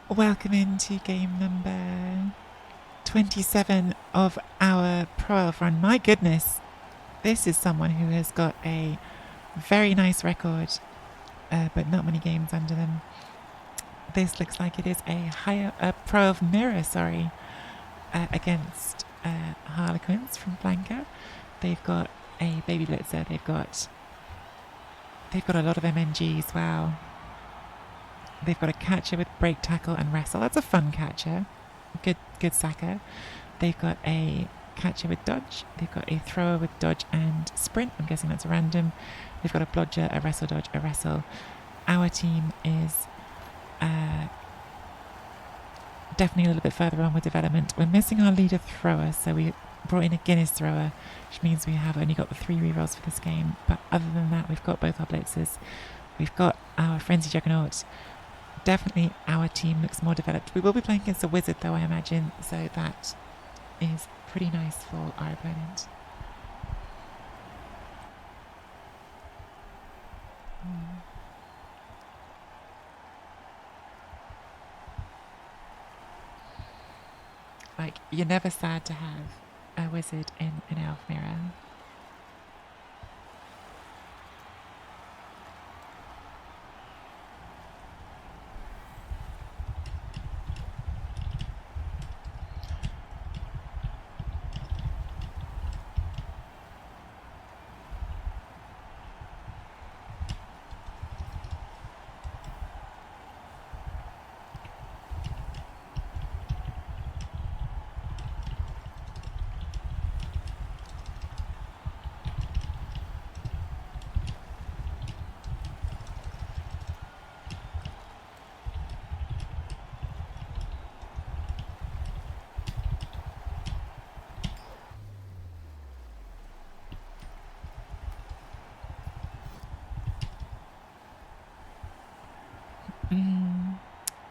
Welcome into game number 27 of our Pro Elf run. My goodness, this is someone who has got a very nice record, but not many games under them. This looks like it is a Pro Elf mirror, against Harlequins from Flanker. They've got a Baby Blitzer. They've got a lot of MNGs. Wow. They've got a catcher with break, tackle, and wrestle. That's a fun catcher. Good sacker. They've got a catcher with dodge. They've got a thrower with dodge and sprint. I'm guessing that's a random. They've got a blodger, a wrestle, dodge, a wrestle. Our team is definitely a little bit further on with development. We're missing our leader thrower, so we brought in a Guinness thrower, which means we have only got the 3 rerolls for this game. But other than that, we've got both our blitzers. We've got our frenzy juggernaut. Definitely our team looks more developed. We will be playing against a wizard though, I imagine, so that is pretty nice for our opponent. Like, you're never sad to have a wizard in an elf mirror.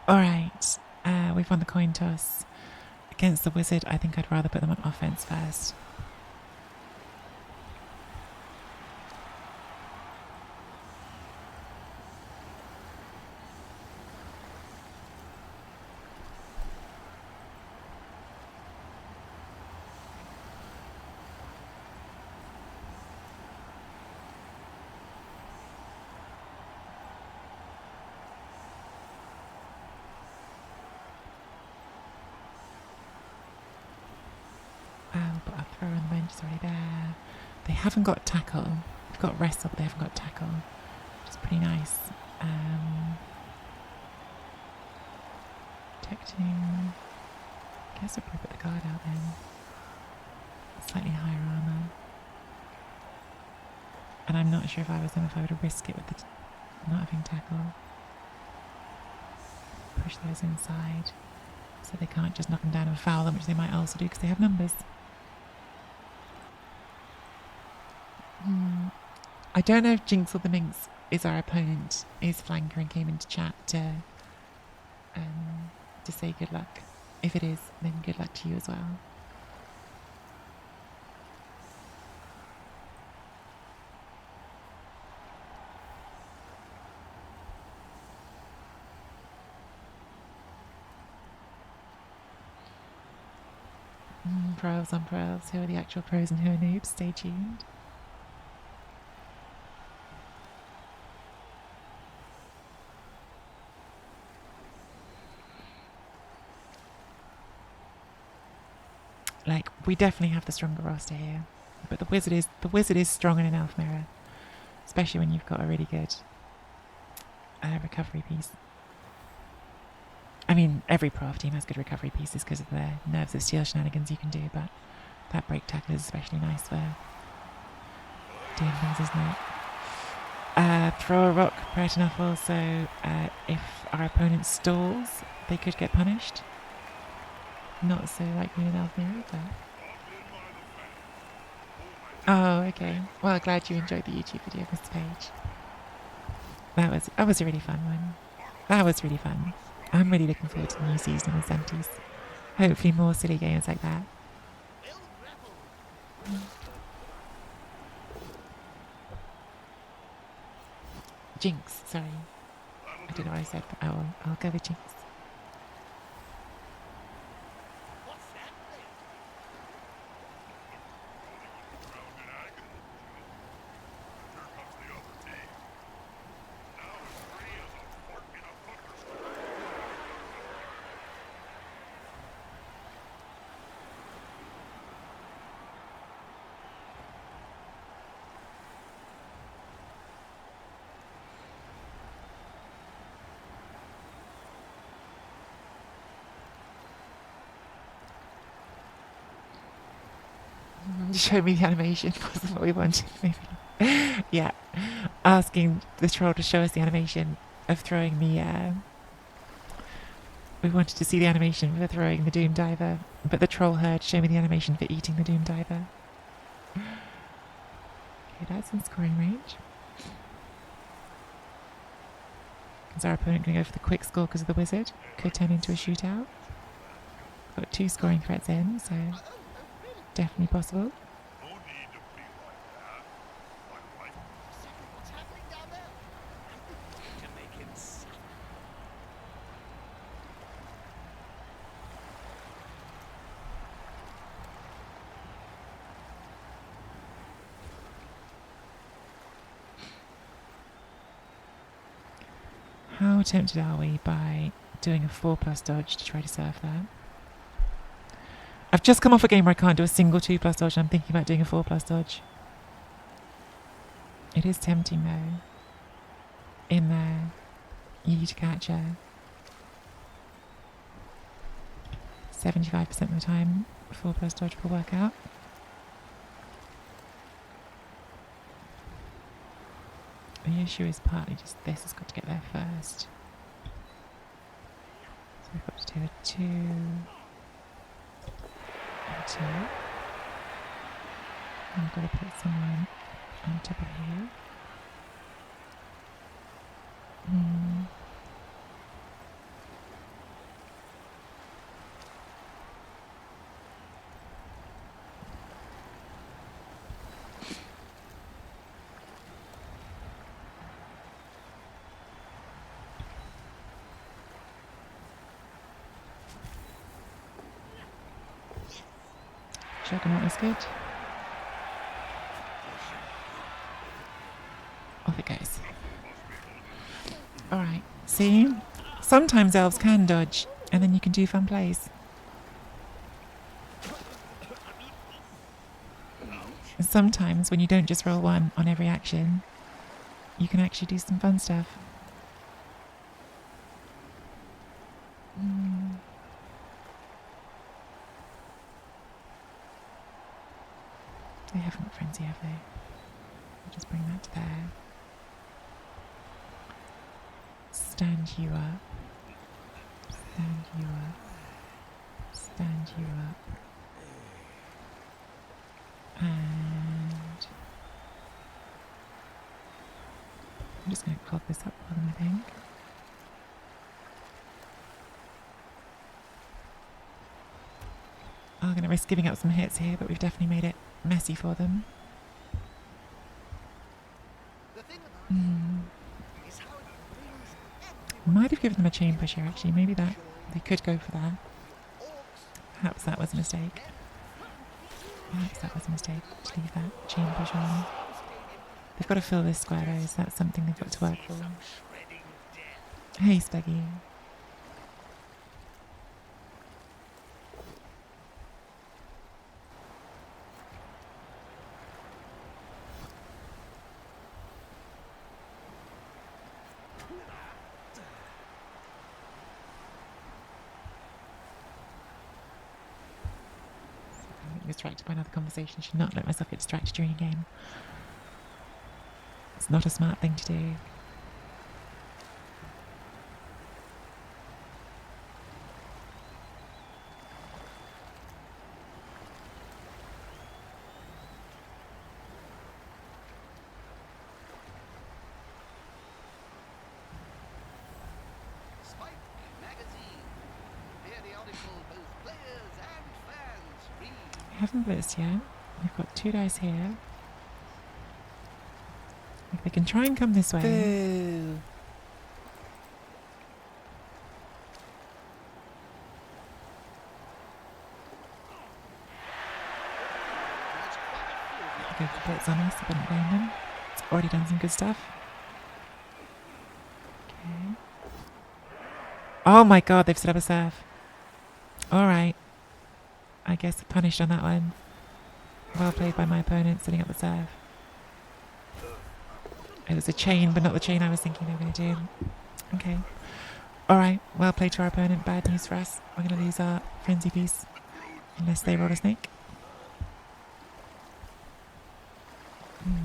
Alright, we've won the coin toss. Against the wizard, I think I'd rather put them on offense first. But our thrower on the bench is already there. They haven't got tackle. They've got wrestle, but they haven't got tackle, which is pretty nice. Protecting. I guess I'll probably put the guard out then. Slightly higher armor. And I'm not sure if I was them if I would risk it with the not having tackle. Push those inside so they can't just knock them down and foul them, which they might also do because they have numbers. I don't know if Jinx or the Minx is our opponent, is Flanker and came into chat to say good luck. If it is, then good luck to you as well. Pros on pros. Who are the actual pros and who are noobs? Stay tuned. Like, we definitely have the stronger roster here, but the wizard is strong in an elf mirror, especially when you've got a really good recovery piece. I mean, every pro team has good recovery pieces because of the nerves of steel shenanigans you can do, but that break tackle is especially nice for doing things, isn't it? Throw a rock, prayer to Nuffle, so if our opponent stalls, they could get punished. Not so likely in an mirror, but... Oh, okay. Well, glad you enjoyed the YouTube video, Mr. Page. That was a really fun one. That was really fun. I'm really looking forward to the new season of Empties. Hopefully more silly games like that. Jinx, sorry. I don't know what I said, but I'll go with Jinx. show me the animation wasn't what we wanted, maybe. Yeah. Asking the troll to show us the animation of throwing the... We wanted to see the animation for throwing the Doom Diver, but the troll heard, show me the animation for eating the Doom Diver. Okay, that's in scoring range. Is our opponent going to go for the quick score because of the wizard? Could turn into a shootout. Got 2 scoring threats in, so definitely possible. How tempted are we by doing a 4+ dodge to try to surf that? I've just come off a game where I can't do a single 2+ dodge and I'm thinking about doing a 4+ dodge. It is tempting though. In there, you need to catch her. 75% of the time, 4+ dodge will work out. The issue is partly just this has got to get there first. So we've got to do a 2 and 2. And we've got to put someone on top of here. Juggernaut is good. Off it goes. Alright, see? Sometimes elves can dodge, and then you can do fun plays. And sometimes, when you don't just roll 1 on every action, you can actually do some fun stuff. They haven't got frenzy, have they? I'll just bring that to there. Stand you up. Stand you up. Stand you up. And I'm just going to clog this up for them, I think. I'm going to risk giving up some hits here, but we've definitely made it messy for them. Might have given them a chain pusher actually, maybe that. They could go for that. Perhaps that was a mistake. Perhaps that was a mistake to leave that chain push on. They've got to fill this square though, so that's something they've got to work for. Hey Speggy. Distracted by another conversation. Should not let myself get distracted during a game. It's not a smart thing to do. Haven't blitzed yet. We've got 2 dice here. If they can try and come this way. Boo. Go for blitz on us. I wouldn't blame them. It's already done some good stuff. Okay. Oh my god, they've set up a serve. Alright. I guess punished on that one. Well played by my opponent, setting up the serve. It was a chain, but not the chain I was thinking they were going to do. Okay. Alright, well played to our opponent. Bad news for us. We're going to lose our frenzy piece. Unless they roll a snake.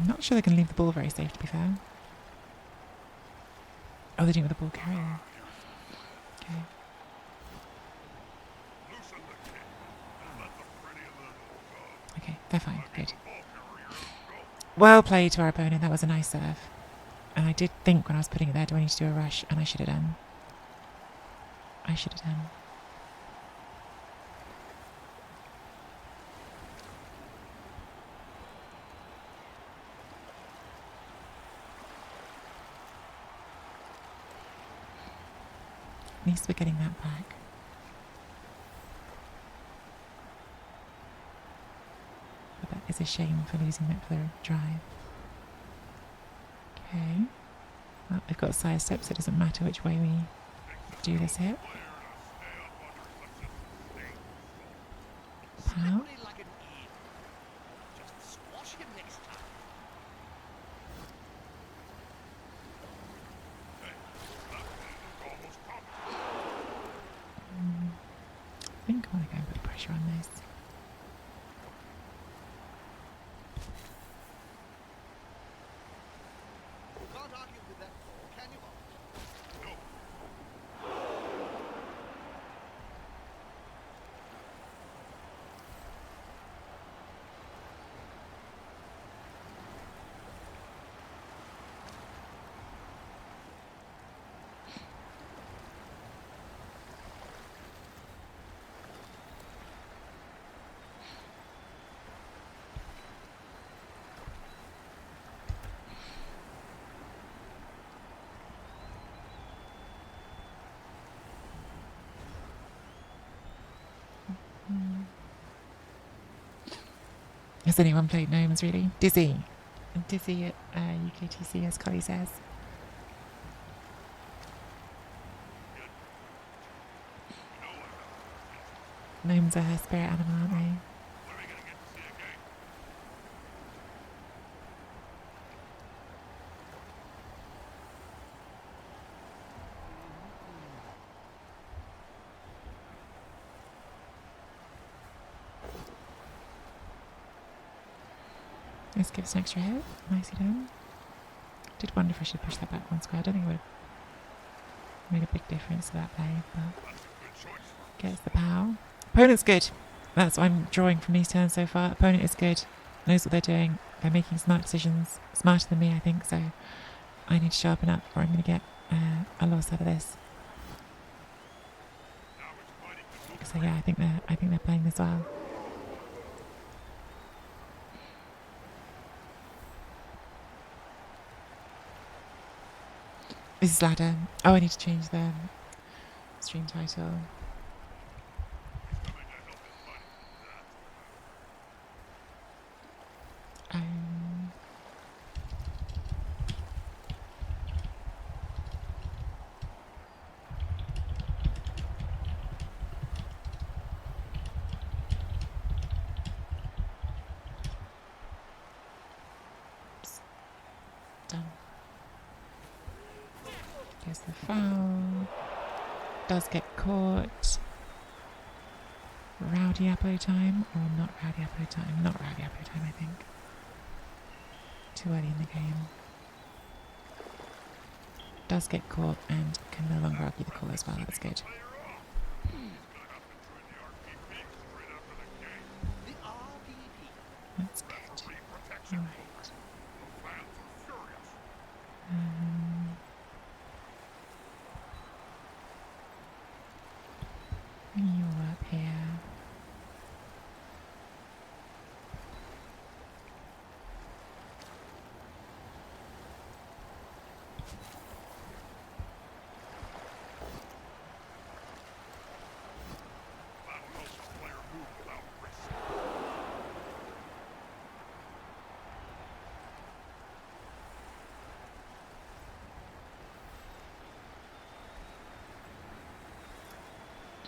Not sure they can leave the ball very safe, to be fair. Oh, they're doing it with the ball carrier. Okay. Okay, they're fine. Good. Well played to our opponent. That was a nice serve. And I did think when I was putting it there, do I need to do a rush? And I should have done. I should have done. At least we're getting that back. But that is a shame for losing that for the drive. Okay. Well, they've got side steps, so it doesn't matter which way we do this hit. Pow. I think I want to go and put pressure on this. Has anyone played Gnomes, really? Dizzy. Dizzy at UKTC, as Collie says. Gnomes are her spirit animal, aren't they? Let's give us an extra hit. Nicely done. Did wonder if I should push that back one square. I don't think it would have made a big difference to that play, but gets the pow. Opponent's good. That's what I'm drawing from these turns so far. Opponent is good. Knows what they're doing. They're making smart decisions. Smarter than me, I think, so I need to sharpen up or I'm going to get a loss out of this. So yeah, I think they're playing this well. This is ladder. Oh, I need to change the stream title. Done. Here's the foul. Does get caught. Rowdy Apple time or not Rowdy Apple time? Not Rowdy Apple time, I think. Too early in the game. Does get caught and can no longer argue the call as well. That's good. That's good. Alright. You're up here.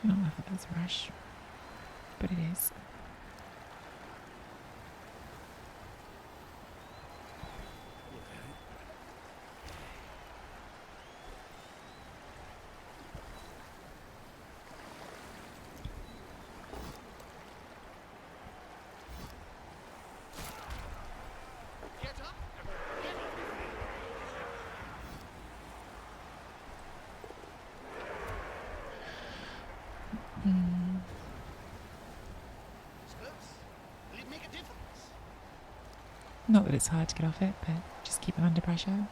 I don't know if that's a rush, but it is. Get up! Hmm. Will it make a difference? Not that it's hard to get off it, but just keep them under pressure.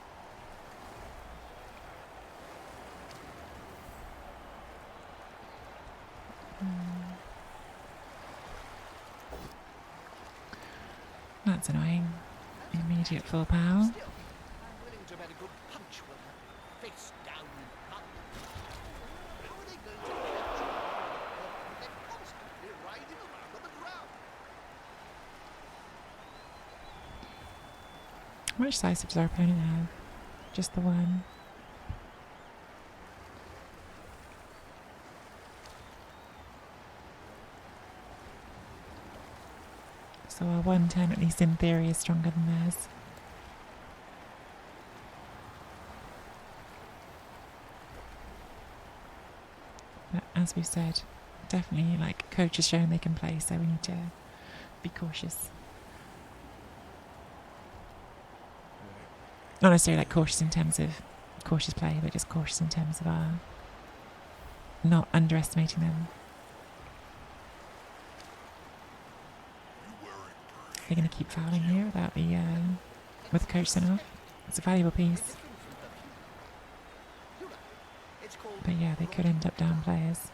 That's annoying. Immediate full power. Still, I'm willing to bet a good punch will have face down in the pub. How are they going to capture it? They're constantly riding around on the ground. How much size does our opponent have? Just the one. So our 110, at least in theory, is stronger than theirs. But as we've said, definitely like coach has shown they can play, so we need to be cautious. Not necessarily like cautious in terms of cautious play, but just cautious in terms of our not underestimating them. They're going to keep fouling here without the with the coach sent off. It's a valuable piece. But yeah, they could end up down players.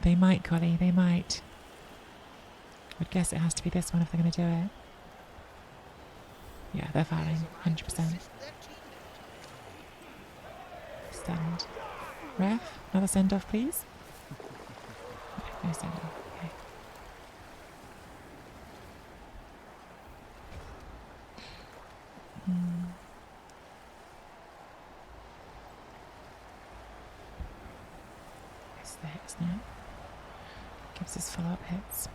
They might, Collie, they might. I'd guess it has to be this one if they're going to do it. Yeah, they're fouling, 100%. Send. Ref, another send-off, please. No send-off, okay. It's the hits now. Gives us follow-up hits.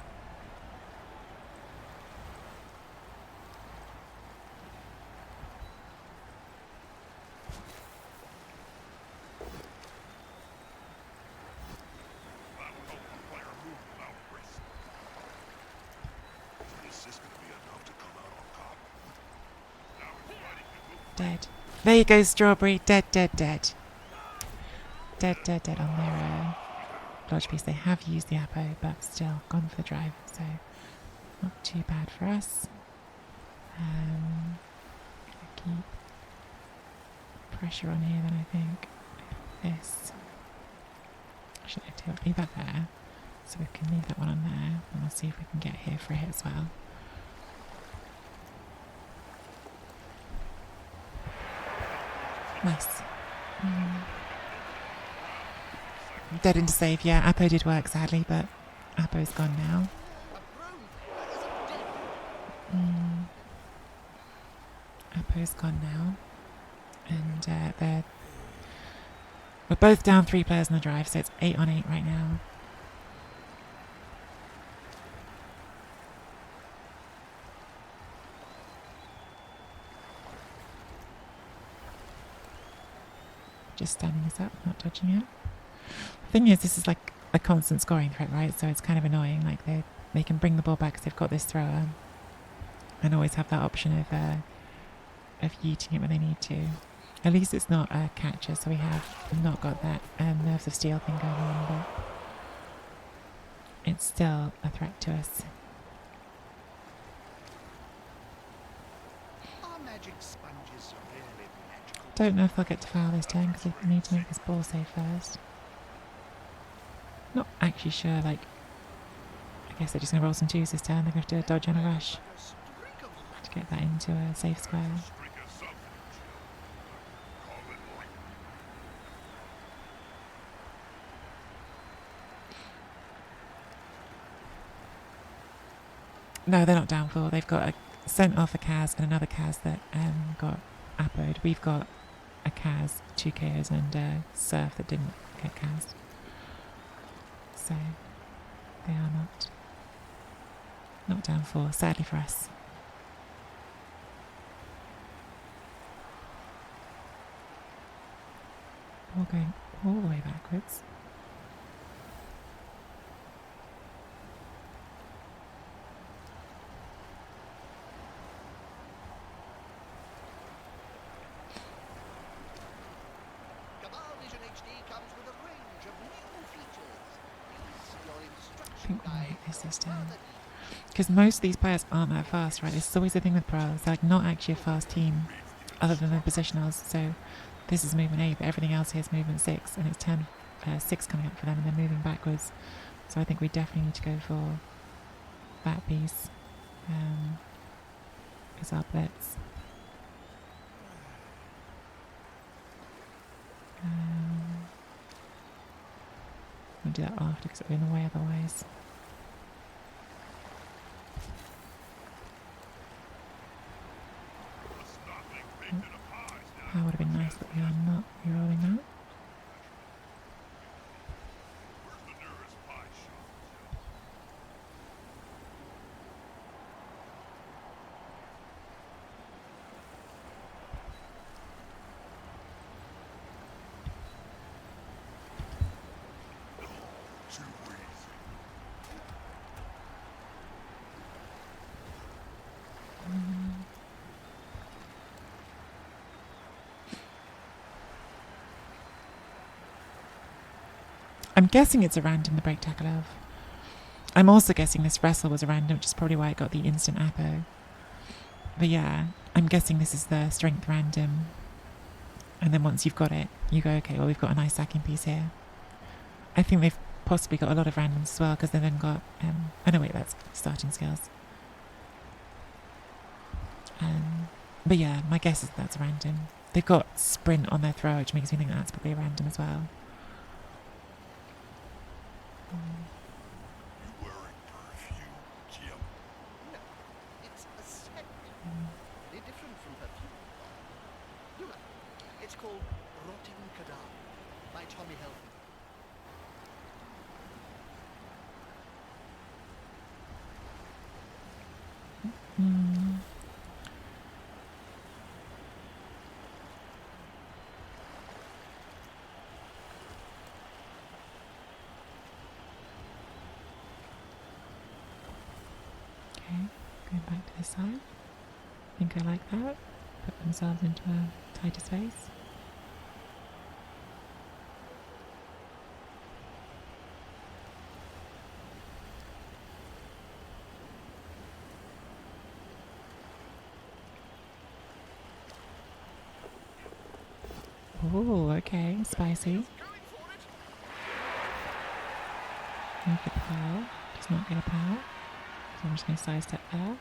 Dead. There you go, Strawberry. Dead, dead, dead. Dead, dead, dead on their lodge piece. They have used the Apo, but still gone for the drive, so not too bad for us. Keep pressure on here then, I think. This. Actually, leave that there. So we can leave that one on there, and we'll see if we can get here for a hit as well. Nice. Dead into save, yeah. Apo did work, sadly, but Apo's gone now. Apo's gone now. And we're both down 3 players on the drive, so it's 8 on 8 right now. Just standing this up, not touching it. The thing is, this is like a constant scoring threat, right? So it's kind of annoying. Like they can bring the ball back because they've got this thrower, and always have that option of yeeting it when they need to. At least it's not a catcher, so we have not got that nerves of steel thing going on, but it's still a threat to us. Are magic sponges really magical? Don't know if they'll get to foul this turn because they need to make this ball safe first. Not actually sure, like, I guess they're just going to roll some 2s this turn. They're going to have to dodge on a rush to get that into a safe square. No, they're not down for. They've got a sent off a Kaz and another Kaz that got Apo'd. We've got a Kaz, 2 KOs, and a Surf that didn't get Kaz'd. So they are not down for, sadly for us. We're going all the way backwards. your I instruction think we might guide hit this for turn. further details. Because most of these players aren't that fast, right? This is always the thing with pros. They're like not actually a fast team, other than the positionals. So this is movement 8, but everything else here is movement 6, and it's turn 6 coming up for them, and they're moving backwards. So I think we definitely need to go for that piece as our blitz. We'll do that after because it'll be in the way otherwise. That would have been nice, but we are not rerolling that. I'm guessing it's a random, the break tackle elf. I'm also guessing this wrestle was a random, which is probably why it got the instant apo. But yeah, I'm guessing this is the strength random. And then once you've got it, you go, okay, well, we've got a nice sacking piece here. I think they've possibly got a lot of randoms as well, because they've then got... oh no, wait, that's starting skills. But yeah, my guess is that's random. They've got sprint on their throw, which makes me think that's probably a random as well. You wearing perfume, Jim? No, it's a scent. Very different from perfume. You know, it's called Rotting Cadaver by Tommy Helton. Okay, going back to this side. I think I like that. Put themselves into a tighter space. Oh, okay, spicy. Going for it. Move the pow. Does not get a pow. So I'm just going to sidestep there.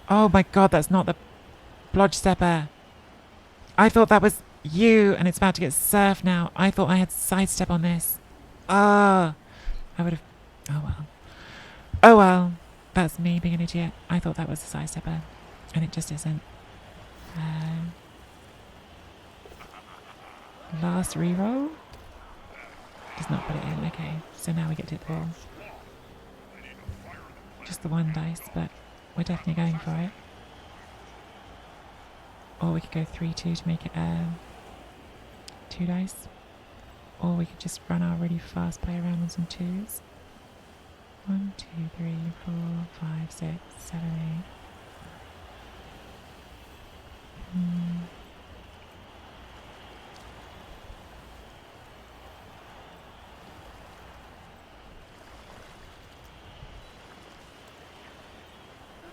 Oh my god, that's not the blodge stepper. I thought that was you, and it's about to get surfed now. I thought I had sidestep on this. Ah, I would have... Oh well. Oh well. That's me being an idiot. I thought that was a sidestepper, and it just isn't. Last reroll? Does not put it in. Okay, so now we get to hit the ball. Just the one dice, but we're definitely going for it. Or we could go 3-2 to make it 2 dice. Or we could just run our really fast play around on some 2s. 1, 2, 3, 4, 5, 6, 7, 8.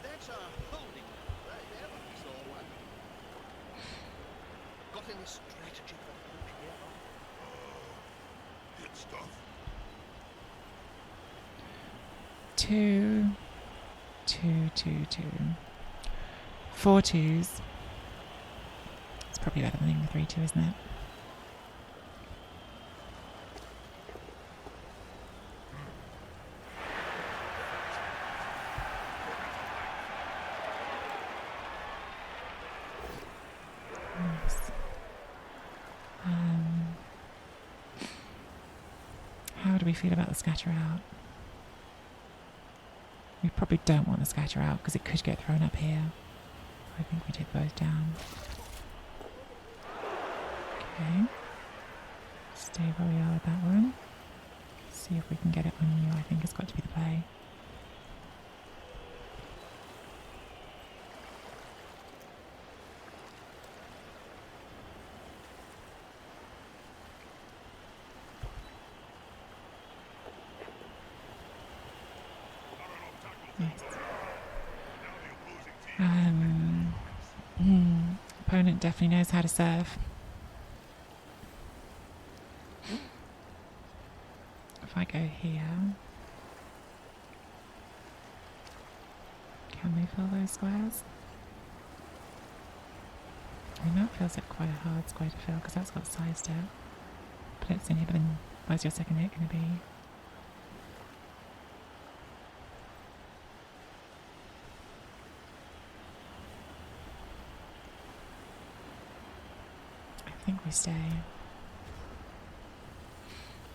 That's a holding right there. I saw one. Got any strategy for the coach here? Hit stuff. 2, 2, 2, 2. 4 2s. It's probably better than the 3-2, isn't it? Nice. How do we feel about the scatter out? We probably don't want the scatter out because it could get thrown up here. I think we did both down. Okay. Stay where we are with that one. See if we can get it on you. I think it's got to be the play. Nice. Opponent definitely knows how to serve. If I go here, can they fill those squares? I mean, that feels like quite a hard square to fill because that's got size to it. But it's in here, but then where's your second hit going to be? I think we stay.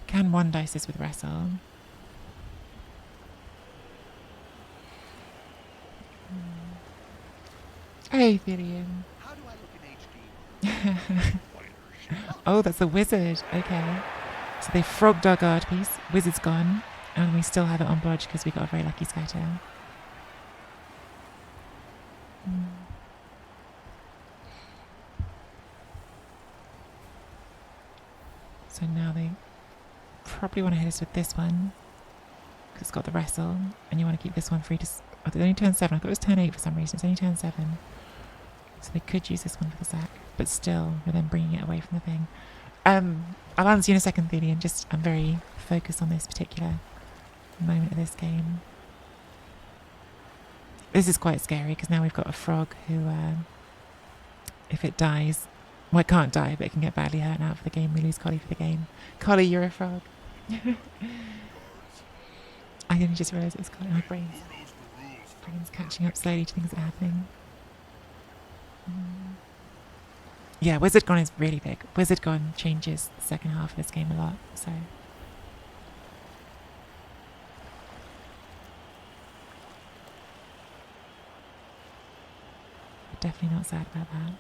Can one dice this with wrestle? Hey, Therian. How do I look in HD? Oh, that's a wizard. Okay. So they frogged our guard piece. Wizard's gone. And we still have it on blodge because we got a very lucky scatter. So now they probably want to hit us with this one. Because it's got the wrestle. And you want to keep this one free to... Oh, it's only turn 7. I thought it was turn 8 for some reason. It's only turn 7. So they could use this one for the sack. But still, we're then bringing it away from the thing. I'll answer you in a second, Thelian. Just, I'm very focused on this particular moment of this game. This is quite scary because now we've got a frog who, if it dies, well, it can't die, but it can get badly hurt out for the game. We lose Collie for the game. Collie, you're a frog. I only just realised it was Collie. My brain's catching up slowly to things that are happening. Yeah, Wizard Gone is really big. Wizard Gone changes the second half of this game a lot, so... Definitely not sad about that.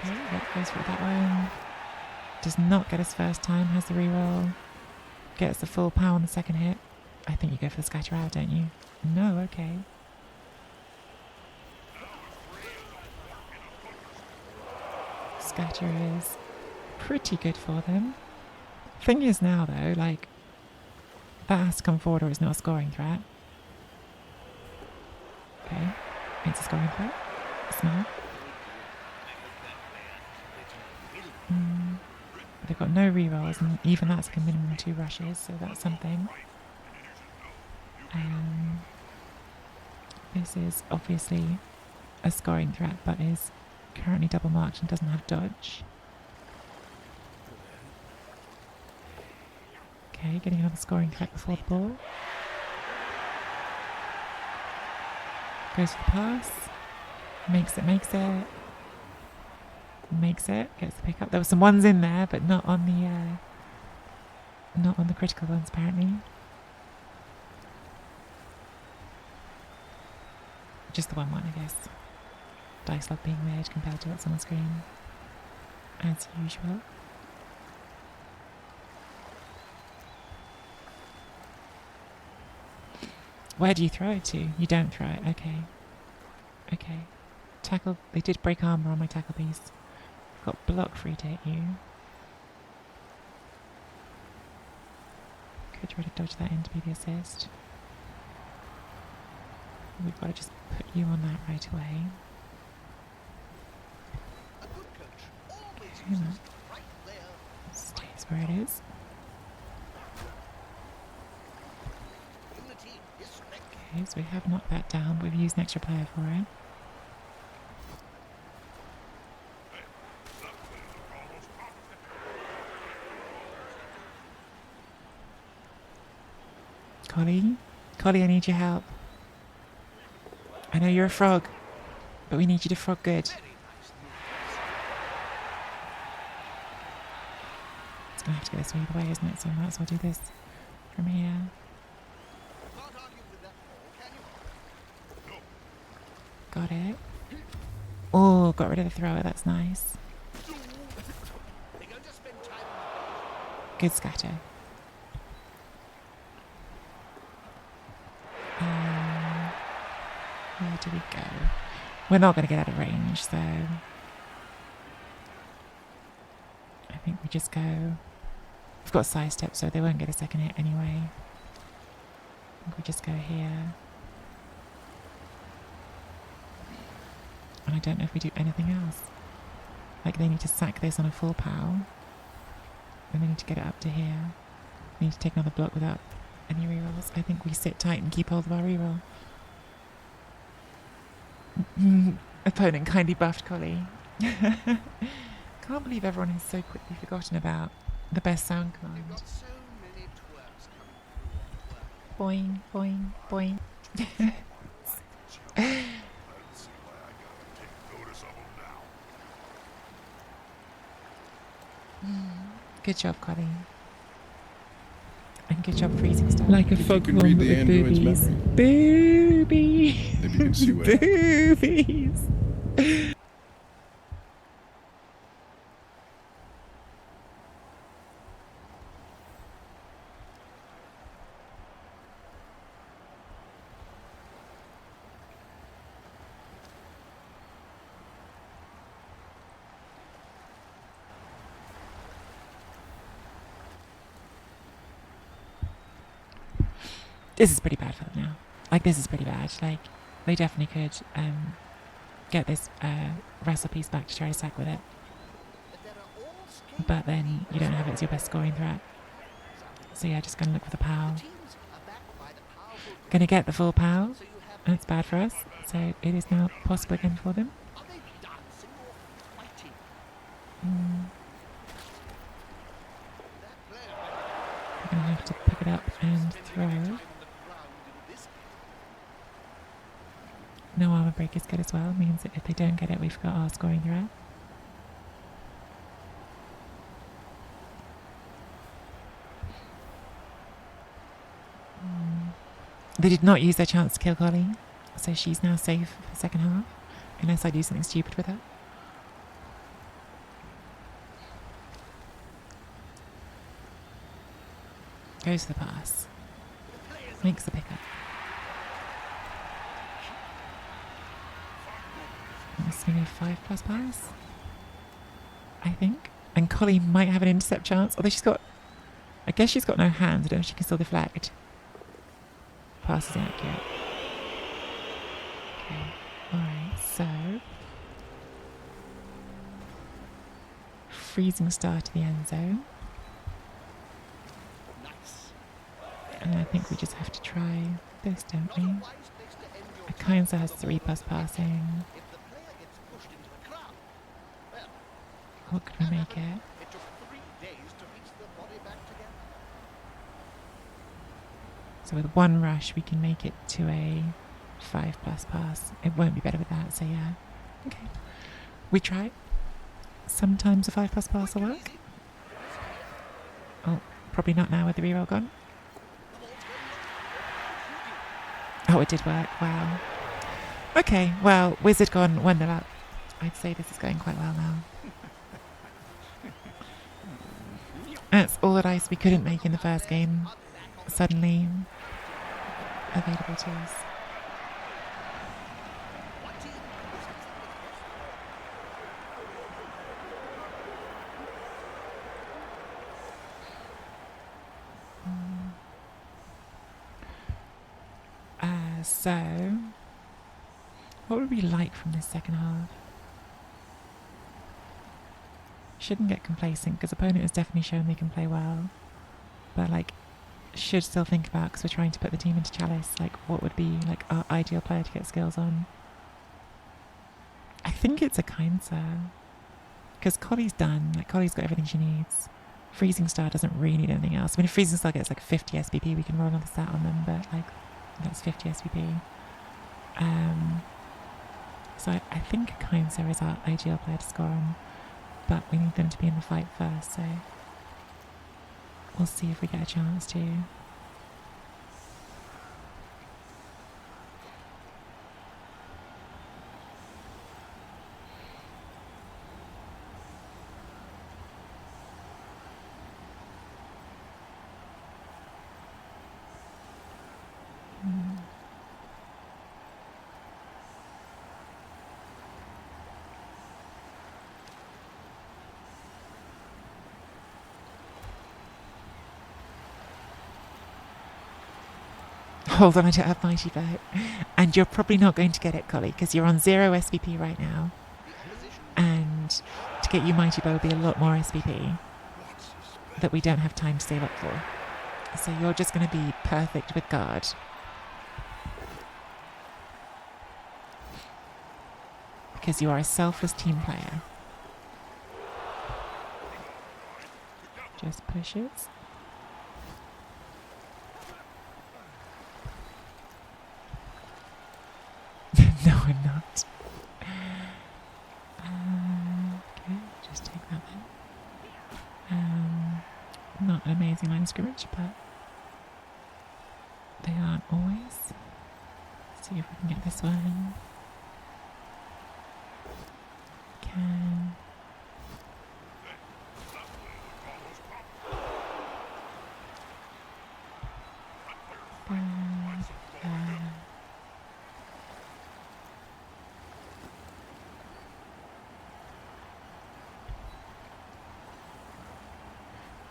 Okay, that goes for that one. Does not get us first time, has the reroll. Gets the full power on the second hit. I think you go for the scatter out, don't you? No, okay. Scatter is pretty good for them. Thing is now though, like, that has to come forward or it's not a scoring threat. Okay, it's a scoring threat. Smart. They've got no rerolls, and even that's like a minimum of 2 rushes, so that's something. This is obviously a scoring threat, but is currently double marked and doesn't have dodge. Okay, getting another scoring threat before the ball. Goes for the pass. Makes it. Makes it. Gets the pick up. There were some ones in there, but not on the critical ones apparently. Just the one, I guess. Dice love being weird compared to what's on the screen. As usual. Where do you throw it to? You don't throw it. Okay. Okay. Tackle. They did break armor on my tackle piece. Got block free to hit you. Could try to dodge that in to be the assist. We've got to just put you on that right away. Okay, that stays where it is. Okay, so we have knocked that down. We've used an extra player for it. Collie? Collie, I need your help. I know you're a frog, but we need you to frog good. It's going to have to go this way either way, isn't it? So I might as well do this from here. Got it. Oh, got rid of the thrower. That's nice. Good scatter. Where do we go? We're not going to get out of range, so I think we just go. We've got side step, so they won't get a second hit anyway. I think we just go here. And I don't know if we do anything else. Like, they need to sack this on a full pow. And they need to get it up to here. We need to take another block without any rerolls. I think we sit tight and keep hold of our reroll. Opponent kindly buffed Collie. Can't believe everyone has so quickly forgotten about the best sound You've command. got so many twerps coming through on twerk. Boing, boing, boing. Let's see why I gotta take notice of them now. Good job, Collie. And good job freezing stuff. Like a If you fog can bomb read but the with android's boobies. memory. Boobies. Maybe you can see what happened. Boobies. This is pretty bad for them now. Like, this is pretty bad. Like, they definitely could get this wrestle piece back to try to sack with it. But there are all scale But then you don't have it as your best scoring threat. So yeah, just gonna look for the pow. teams are backed by the powerful Gonna get the full pow. so you have And it's bad for us. So it is now possible again for them. are they dancing or fighting? That player We're gonna have to pick it up and throw. time on the ground in this No armor break is good as well. Means that if they don't get it, we've got our scoring threat. They did not use their chance to kill Collie, so she's now safe for the second half, unless I do something stupid with her. Goes for the pass. Makes the pickup. This is going to be a 5+ pass, I think. And Collie might have an intercept chance, although she's got... I guess she's got no hands. I don't know if she can still deflect. Pass is inaccurate. Okay. Alright, so... Freezing star to the end zone. nice. And I think we just have to try this, don't we? Not a wise place to end your Akainsa has 3+ passing. if the player gets pushed into the crowd. Well, What could we make it? it took 3 days to piece the body back together. So with one rush, we can make it to a 5+ pass. It won't be better with that, so yeah. Okay. We try. Sometimes a 5+ pass will work. Oh, probably not now with the reroll gone. Oh, it did work. Wow. Okay, well, Wizard gone 1-0 up. I'd say this is going quite well now. That's all the dice we couldn't make in the first game. Suddenly available to us. So, what would we like from this second half? Shouldn't get complacent because opponent has definitely shown they can play well, but like, should still think about, because we're trying to put the team into Chalice, like what would be like our ideal player to get skills on. I think it's Akainsa, because Collie's done. Like, Collie's got everything she needs. Freezing Star doesn't really need anything else. I mean, if Freezing Star gets like 50 SPP, we can roll another stat on them, but like, that's 50 SPP. So I think Akainsa is our ideal player to score on, but we need them to be in the fight first, so we'll see if we get a chance to. Hold on, I don't have Mighty Boat. And you're probably not going to get it, Collie, because you're on 0 SVP right now. The opposition And to get you Mighty Bow will be a lot more SVP What's suspect? that we don't have time to save up for. So you're just going to be perfect with guard. Because you are a selfless team player. Just pushes. No, I'm not. Okay, just take that then. Not an amazing line of scrimmage, but they aren't always. See if we can get this one. Can.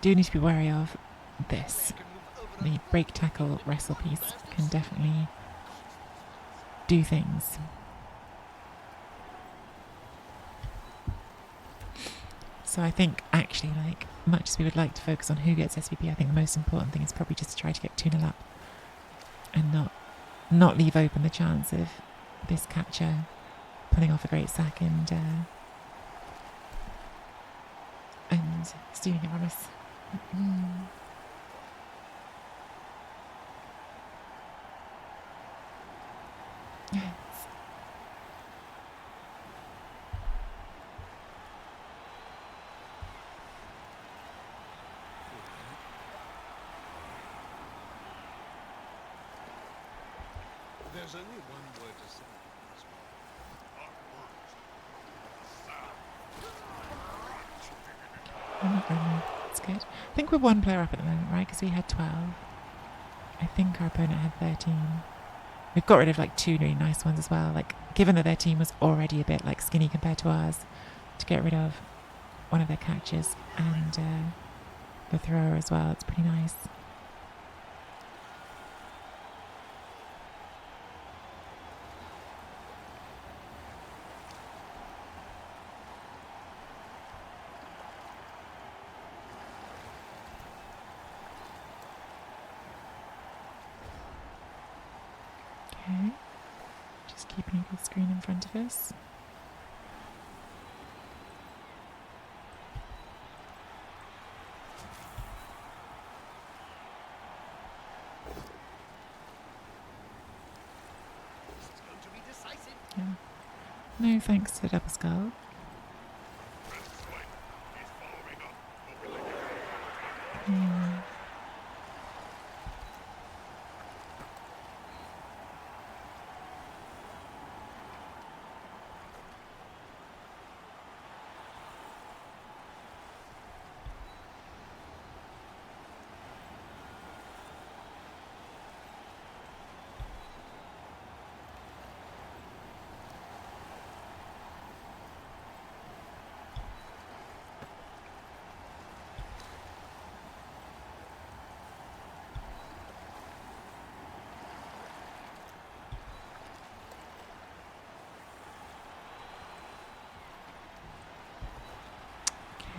Do need to be wary of this. can move over The break tackle wrestle piece can definitely do things. So I think actually, like, much as we would like to focus on who gets SVP, I think the most important thing is probably just to try to get 2-0 up and not leave open the chance of this catcher pulling off a great sack and stealing a Ramos. Yes. There's only one word to say. I'm not really. That's good. I think we're one player up at the moment, right? Because we had 12. I think our opponent had 13. We've got rid of like 2 really nice ones as well. Like, given that their team was already a bit like skinny compared to ours, to get rid of one of their catchers and the thrower as well, it's pretty nice. Okay, just keeping a good screen in front of us. This is going to be decisive. Yeah. No thanks to the double skull. Yeah.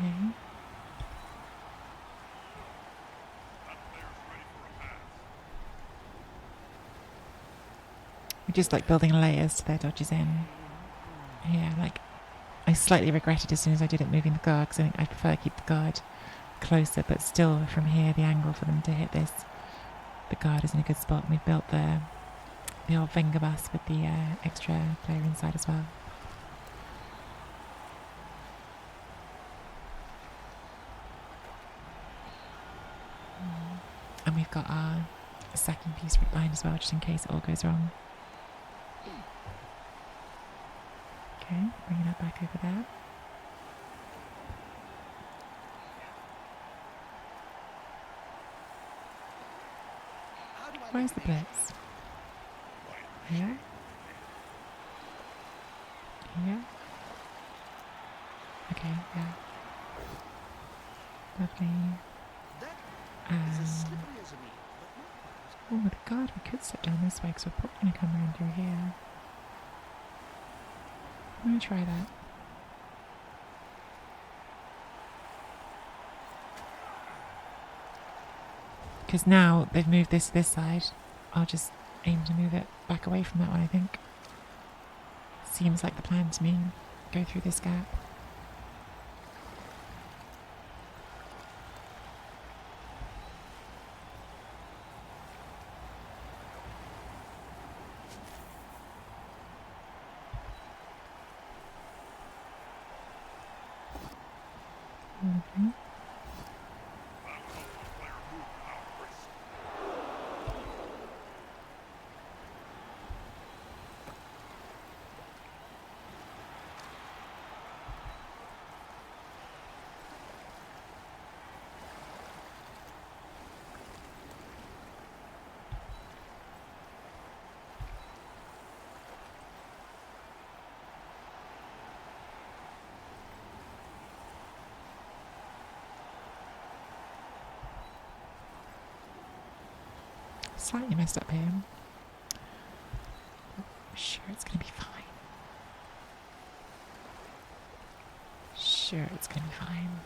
Okay. We're just like building layers to their dodges in. Yeah, like I slightly regretted as soon as I did it moving the guard because I think I prefer to keep the guard closer, but still from here the angle for them to hit this, the guard is in a good spot. And we've built the old Venga bus with the extra player inside as well. And we've got our sacking piece right behind as well, just in case it all goes wrong. Okay, bringing that back over there. How do I Where's the make these blitz? Here? Here? Okay, yeah. Lovely. That is as slippery as a needle, but not quite as Oh my god, we could step down this way because we're probably going to come around through here. I'm going to try that. Because now they've moved this to this side, I'll just aim to move it back away from that one, I think. Seems like the plan to me. Go through this gap. Mhm. Slightly messed up here. I'm sure it's going to be fine. Sure, it's going to be fine.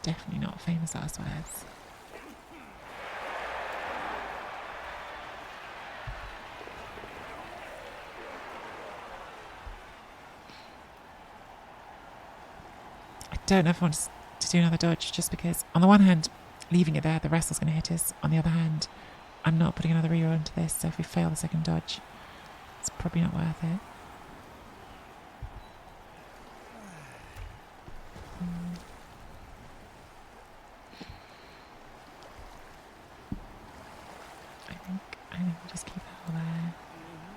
Definitely not famous last words. I don't know if I want to do another dodge, just because, on the one hand, leaving it there, the wrestle's going to hit us. On the other hand, I'm not putting another reroll into this, so if we fail the second dodge, it's probably not worth it. I think we'll just keep that all there.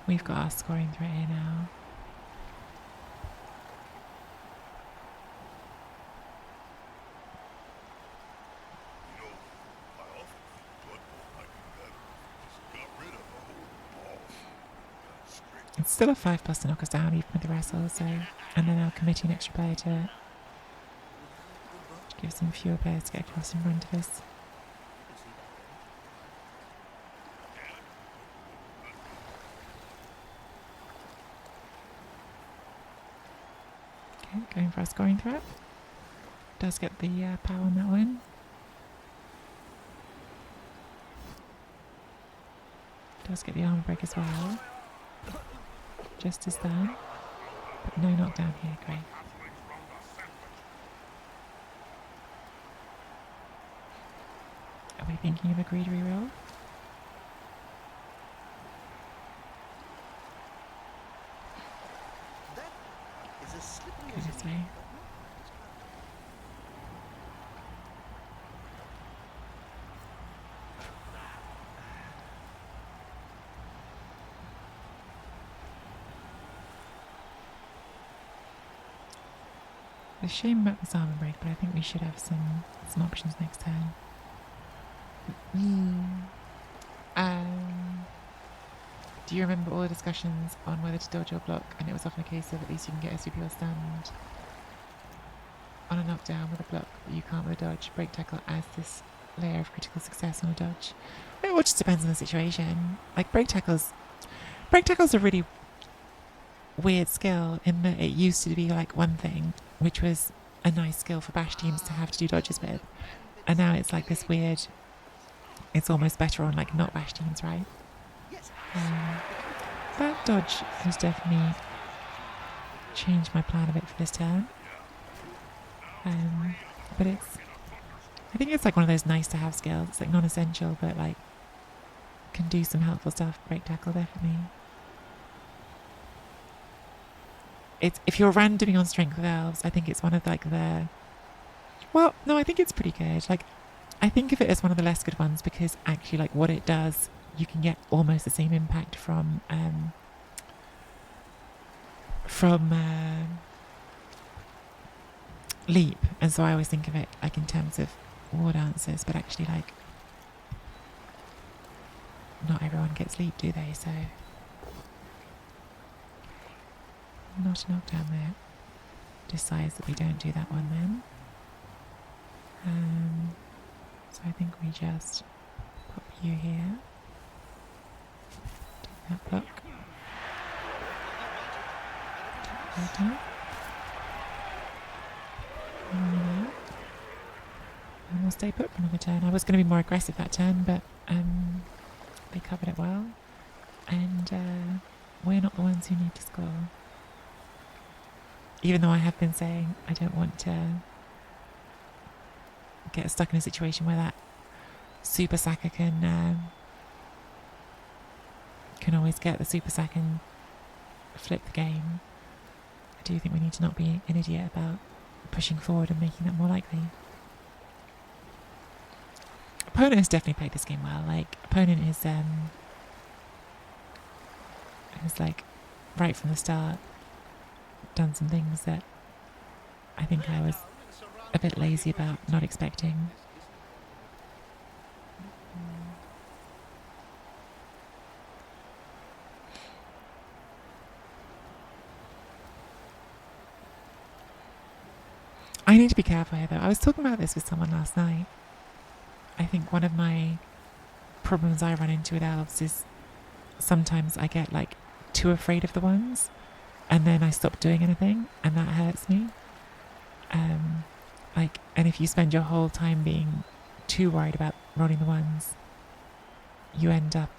We've got our scoring threat here now. You know, I often think Blood Bowl might be better if we just got rid of the whole ball. Got straight It's still a 5+ to knock us down, even with the wrestle, so. And then I'll committee an extra player to it. Which gives them fewer players to get across in front of us. Okay, going for our scoring threat. Does get the power on that one. Does get the armor break as well. Just as that. But no knockdown here, great. Are we thinking of a greed reroll? That is as slippery Go as this a way. leaf, The shame about this armor break, but I think we should have some options next turn. Do you remember all the discussions on whether to dodge or block? And it was often a case of at least you can get SVP or stand on a knockdown with a block, but you can't with a dodge. Break tackle adds this layer of critical success on a dodge. It all just depends on the situation. Like break tackle's a really weird skill in that it used to be like one thing, which was a nice skill for bash teams to have to do dodges with, and now it's like this weird. It's almost better on like not bash teams, right? That dodge has definitely changed my plan a bit for this turn. But I think it's like one of those nice to have skills. It's like non-essential, but like can do some helpful stuff. Break tackle, definitely. If you're randoming on strength with elves, I think it's one of like the. Well, no, I think it's pretty good. Like, I think of it as one of the less good ones because actually, like, what it does, you can get almost the same impact from leap, and so I always think of it like in terms of war dancers, but actually, like, not everyone gets leap, do they? So. Not a knockdown there. Decides that we don't do that one then. So I think we just pop you here. Take that block. Take that down. And we'll stay put for another turn. I was going to be more aggressive that turn, but they covered it well. And we're not the ones who need to score. Even though I have been saying I don't want to get stuck in a situation where that super sacker can always get the super sack and flip the game. I do think we need to not be an idiot about pushing forward and making that more likely. Opponent has definitely played this game well. Like, opponent is like right from the start done some things that I think I was a bit lazy about not expecting. I need to be careful here though. I was talking about this with someone last night. I think one of my problems I run into with elves is sometimes I get like too afraid of the ones and then I stop doing anything and that hurts me. And if you spend your whole time being too worried about rolling the ones, you end up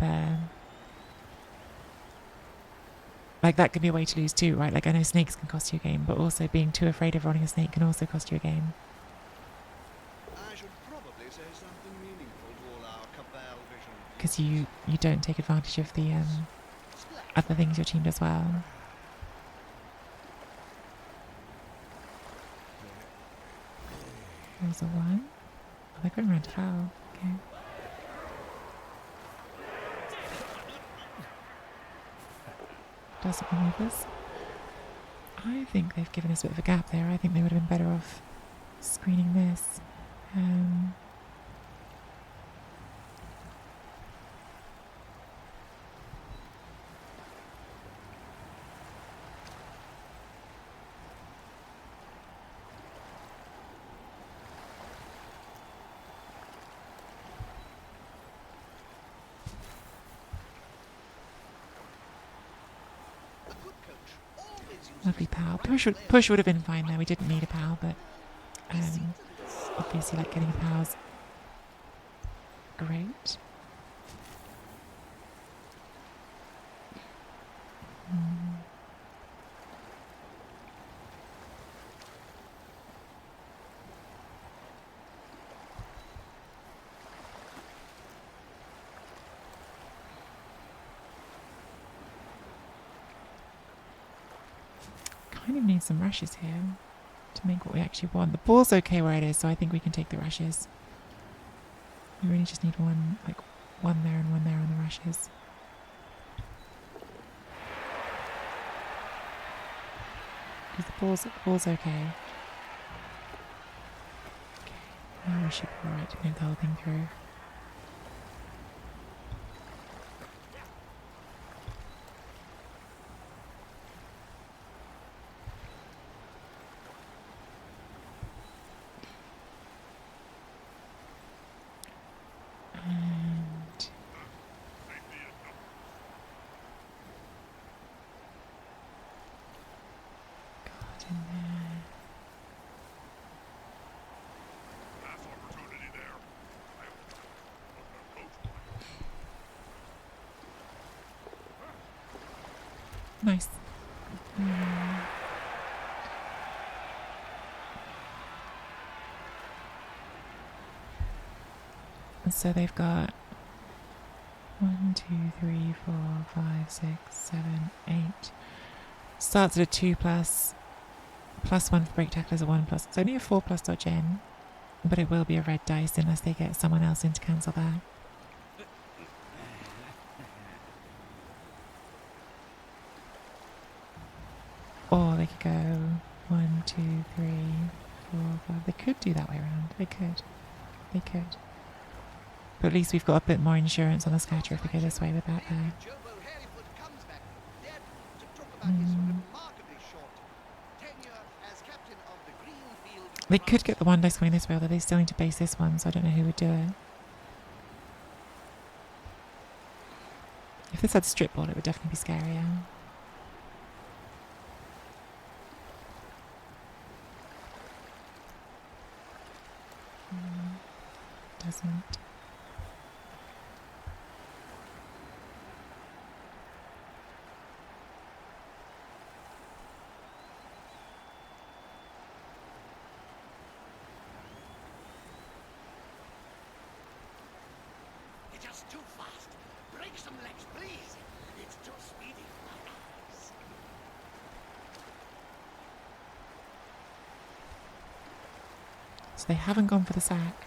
like that can be a way to lose too, right? Like I know snakes can cost you a game, but also being too afraid of rolling a snake can also cost you a game. I should probably say something meaningful to all our cabal vision. Because you don't take advantage of the other things your team does well. There's a one. Oh, they're going around to foul. Okay. Doesn't remove us. I think they've given us a bit of a gap there. I think they would have been better off screening this. Lovely pal. Push would have been fine there. We didn't need a pal, but obviously like getting a pal's great. Kind of need some rushes here to make what we actually want. The ball's okay where it is, so I think we can take the rushes. We really just need one there and one there on the rushes. Because the ball's okay. Okay, now we should be alright to move the whole thing through. Nice. So they've got 1, 2, 3, 4, 5, 6, 7, 8. Starts at a 2+, +1 for break tacklers, a 1+. It's only a 4+ dodge in, but it will be a red dice unless they get someone else in to cancel that. Or they could go 1, 2, 3, 4, 5. They could do that way around. They could. But at least we've got a bit more insurance on the scatter if we go this way with that there. They could get the one dice going this way, although they still need to base this one, so I don't know who would do it. If this had strip ball, it would definitely be scarier. Doesn't. You're just too fast. Break some legs, please. It's too speedy for my eyes. So they haven't gone for the sack.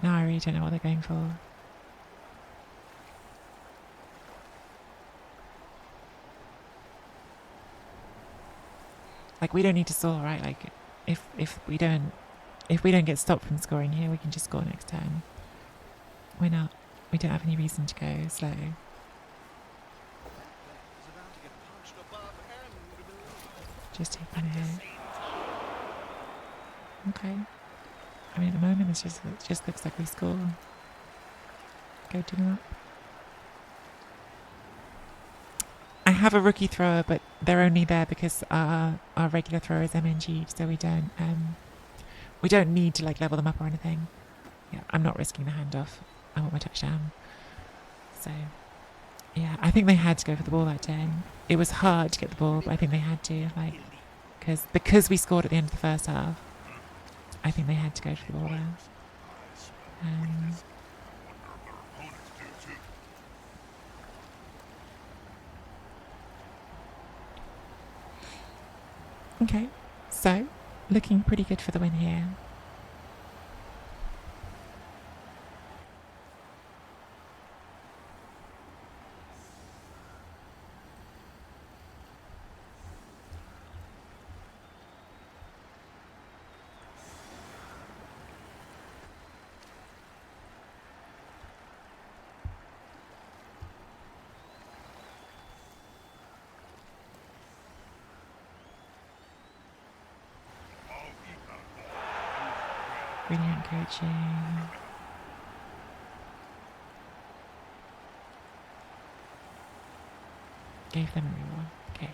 No, I really don't know what they're going for. Like, we don't need to stall, right? Like, if we don't get stopped from scoring here, we can just score next turn. We're not. We don't have any reason to go slow. That player is about to get punched above and below. Just taking a hit. Okay. I mean, at the moment, it just looks like we score. Go to them up. I have a rookie thrower, but they're only there because our regular thrower is MNG'd, so we don't need to like level them up or anything. Yeah, I'm not risking the handoff. I want my touchdown. So, yeah, I think they had to go for the ball that day. It was hard to get the ball, but I think they had to, like, because we scored at the end of the first half. I think they had to go for the ball there. Okay, so looking pretty good for the win here. Brilliant coaching. Gave them a reroll. Okay.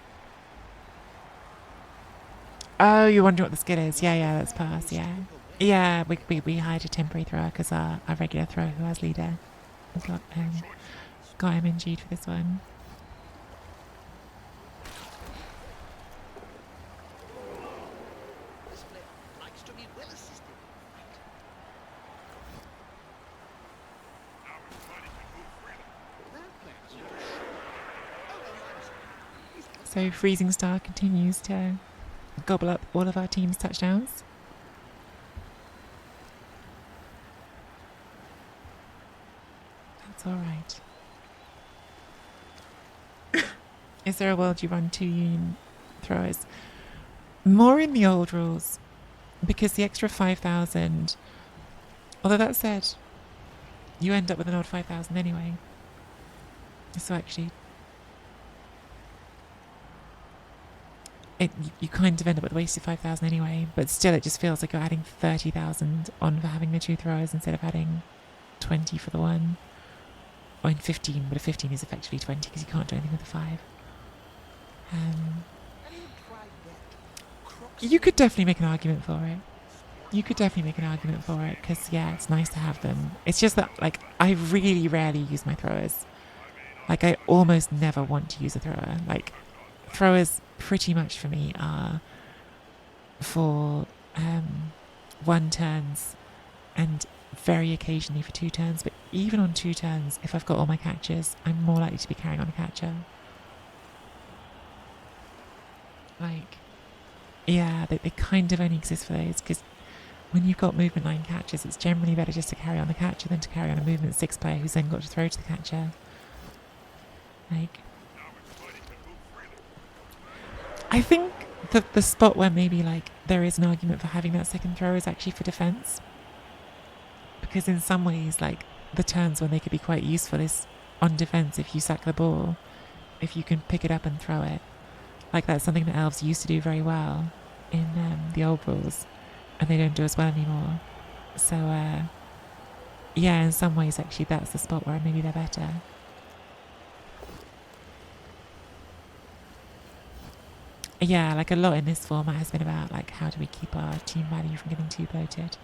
Oh, you're wondering what the skill is? Yeah, that's pass. Yeah, yeah. We hired a temporary thrower because our regular thrower who has leader got MNG'd for this one. This player likes to be well assisted. That player's not sure. Oh, no, my mistake. He's got So Freezing Star continues to gobble up all of our team's touchdowns. That's all right. Is there a world you run 2 union throwers? More in the old rules, because the extra 5,000. Although that said, you end up with an odd 5,000 anyway. So actually, you kind of end up with a wasted 5,000 anyway. But still, it just feels like you're adding 30,000 on for having the 2 throwers instead of adding 20 for the one. Or in 15, but a 15 is effectively 20 because you can't do anything with a 5. Have you tried that? Crocs You could definitely make an argument for it. Because, yeah, it's nice to have them. It's just that, like, I really rarely use my throwers. Like, I almost never want to use a thrower. Like, throwers pretty much for me are for 1 turns and very occasionally for 2 turns. But even on 2 turns, if I've got all my catchers, I'm more likely to be carrying on a catcher. Like, yeah, they kind of only exist for those because when you've got movement 9 catchers, it's generally better just to carry on the catcher than to carry on a movement 6 player who's then got to throw to the catcher. Like, I think the spot where maybe like there is an argument for having that second throw is actually for defense, because in some ways, like, the turns when they could be quite useful is on defense if you sack the ball, if you can pick it up and throw it. Like, that's something that elves used to do very well. in the old rules, and they don't do as well anymore. So, yeah, in some ways, actually, that's the spot where maybe they're better. Yeah, like a lot in this format has been about like how do we keep our team value from getting too bloated.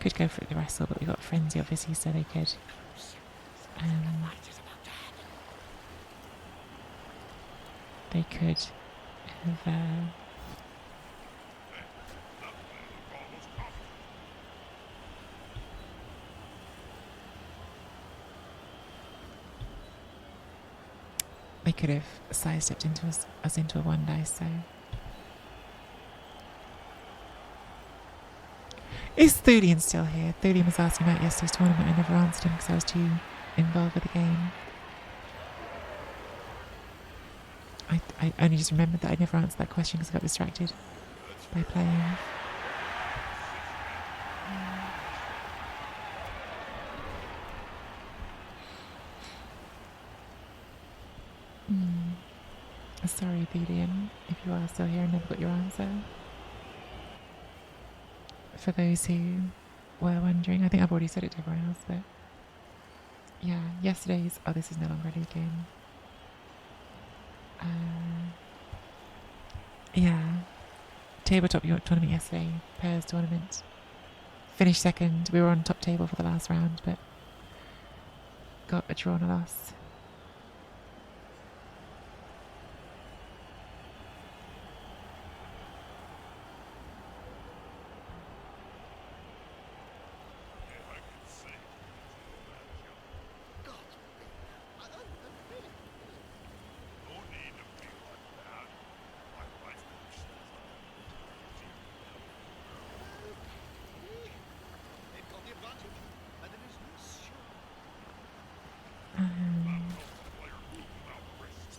Could go for the wrestle, but we got frenzy obviously, so they could. They could have. They could have sidestepped into us into a 1 dice, so. Is Thulian still here? Thulian was asking about yesterday's tournament. I never answered him because I was too involved with the game. I only just remembered that I never answered that question because I got distracted by playing. Sorry, Thulian, if you are still here and never got your answer. For those who were wondering, I think I've already said it to everyone else, but yeah, yesterday's. Oh, this is no longer a league game. Yeah, tabletop tournament yesterday, pairs tournament. Finished second. We were on top table for the last round, but got a draw and a loss.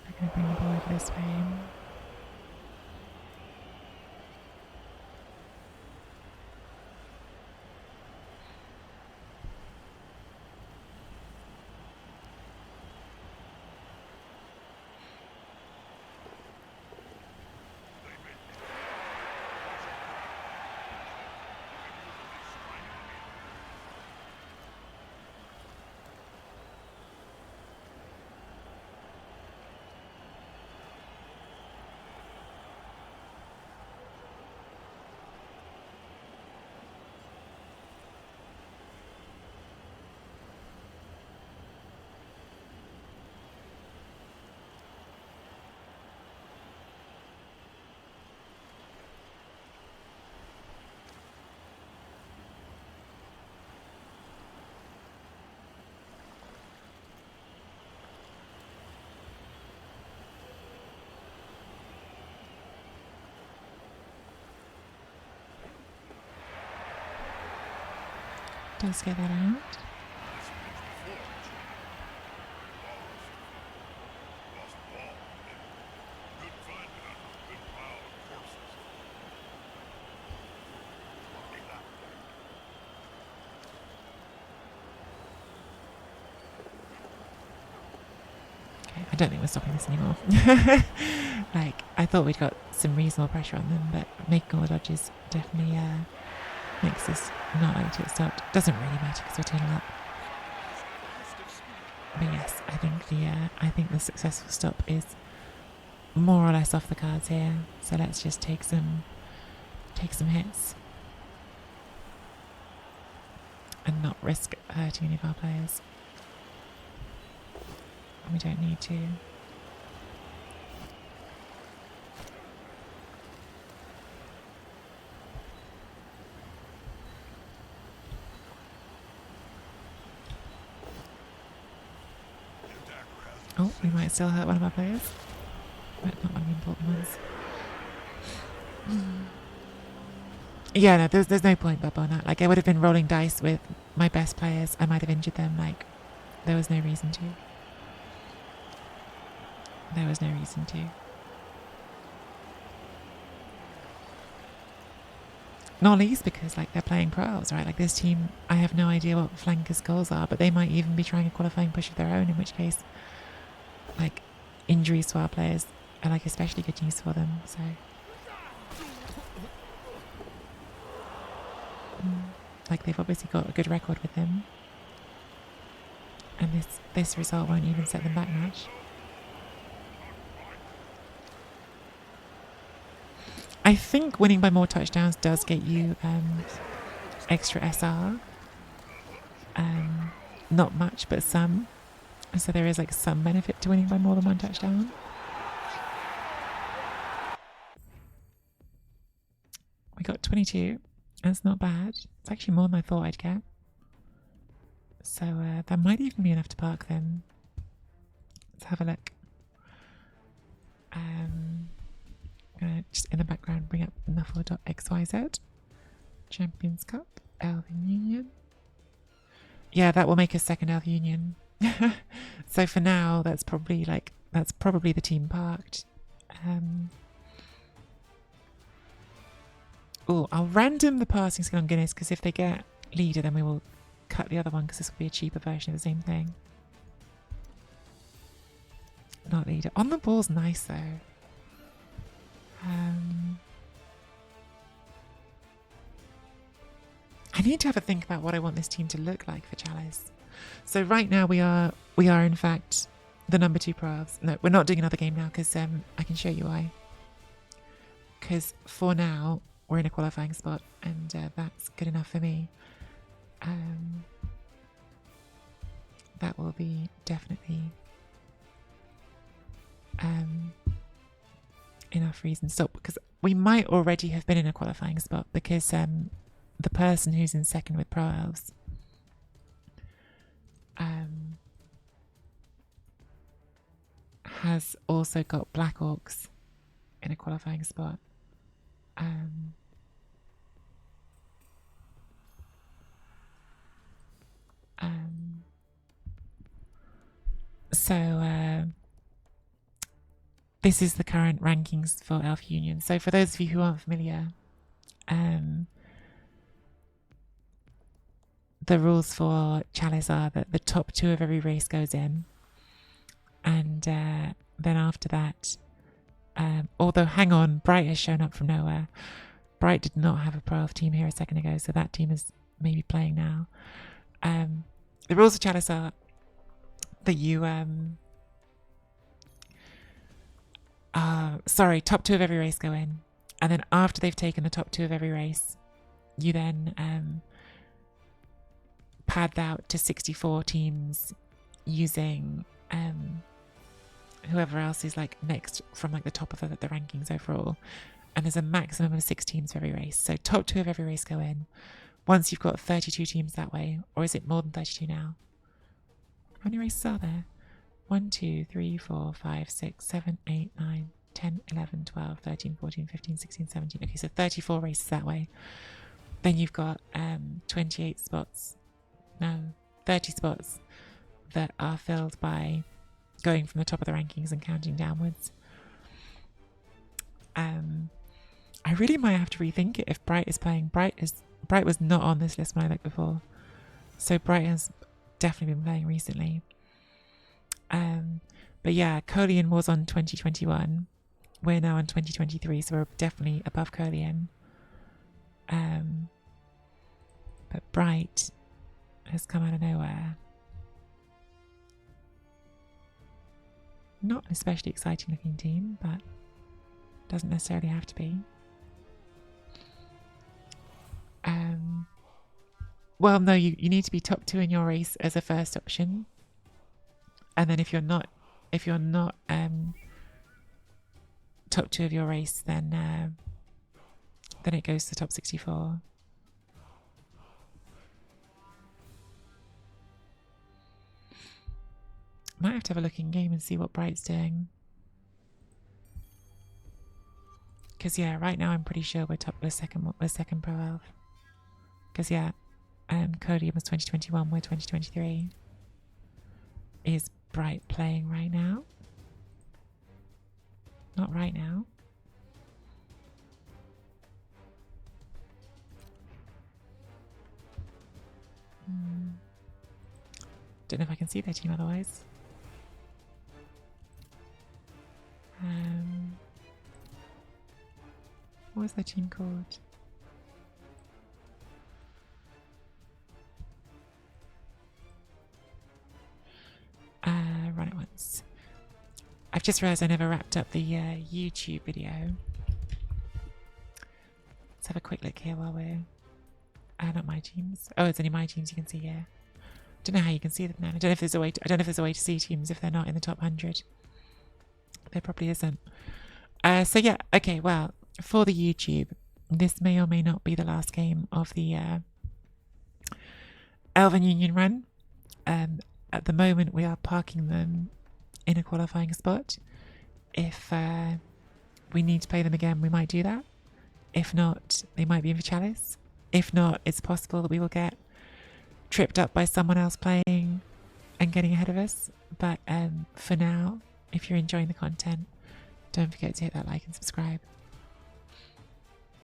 I'm going to bring the board this way. Let's get that out. Okay, I don't think we're stopping this anymore. Like, I thought we'd got some reasonable pressure on them, but making all the dodges definitely makes this not like to get stopped. Doesn't really matter because we're 10 up. But yes, I think the successful stop is more or less off the cards here. So let's just take some hits and not risk hurting any of our players. We don't need to. Oh, we might still hurt one of our players, but not one of the important ones. Yeah, no, there's no point, Bob, on that. Like, I would have been rolling dice with my best players. I might have injured them. Like, there was no reason to. There was no reason to. Not least because like they're playing pros, right? Like this team, I have no idea what flankers' goals are, but they might even be trying a qualifying push of their own, in which case, like, injuries to our players are like especially good news for them. So, like they've obviously got a good record with him, and this result won't even set them back much. I think winning by more touchdowns does get you extra SR. Not much, but some. So there is like some benefit to winning by more than one touchdown. We got 22. That's not bad. It's actually more than I thought I'd get. So that might even be enough to park them. Let's have a look. I'm gonna just in the background bring up Nuffle.xyz. Champions Cup, Elven Union. Yeah, that will make us second Elven Union. So for now, that's probably the team parked. Oh, I'll random the passing skill on Guinness because if they get leader, then we will cut the other one because this will be a cheaper version of the same thing. Not leader. On the ball's nice though. I need to have a think about what I want this team to look like for Chalice. So right now we are in fact the number 2 pros. No, we're not doing another game now because I can show you why. Because for now we're in a qualifying spot and that's good enough for me. That will be definitely enough reason to stop, because we might already have been in a qualifying spot because the person who's in second with Pro Elves has also got Black Orcs in a qualifying spot. So this is the current rankings for Elf Union. So for those of you who aren't familiar, the rules for Chalice are that the top 2 of every race goes in, and then after that, although hang on, Bright has shown up from nowhere. Bright did not have a Pro Elf team here a second ago, so that team is maybe playing now. The rules of Chalice are that you top 2 of every race go in, and then after they've taken the top 2 of every race, you then pad out to 64 teams using whoever else is like next from like the top of the rankings overall, and there's a maximum of 6 teams for every race. So top 2 of every race go in. Once you've got 32 teams that way, or is it more than 32 now? How many races are there? 1, 2, 3, 4, 5, 6, 7, 8, 9, 10, 11, 12, 13, 14, 15, 16, 17. Okay, so 34 races that way. Then you've got 28 spots. No, 30 spots that are filled by going from the top of the rankings and counting downwards. I really might have to rethink it if Bright is playing. Bright was not on this list when I looked before. So Bright has definitely been playing recently. But yeah, Colian was on 2021. We're now on 2023, so we're definitely above Colian. But Bright has come out of nowhere. Not an especially exciting looking team, but doesn't necessarily have to be. Well, no, you need to be top 2 in your race as a first option, and then if you're not top 2 of your race, then it goes to the top 64. Might have to have a look in game and see what Bright's doing. Because yeah, right now I'm pretty sure we're second Pro Elf. Because yeah, Cody was 2021, we're 2023. Is Bright playing right now? Not right now. Don't know if I can see their team otherwise. What was their team called? Run it once. I've just realised I never wrapped up the YouTube video. Let's have a quick look here while we're... not my teams. Oh, it's only my teams you can see here. Don't know how you can see them now. I don't know if there's a way to, I don't know if there's a way to see teams if they're not in the top 100. There probably isn't. So yeah, okay, well, for the YouTube, this may or may not be the last game of the Elven Union run. At the moment, we are parking them in a qualifying spot. If we need to play them again, we might do that. If not, they might be in for Chalice. If not, it's possible that we will get tripped up by someone else playing and getting ahead of us. But for now, if you're enjoying the content, don't forget to hit that like and subscribe.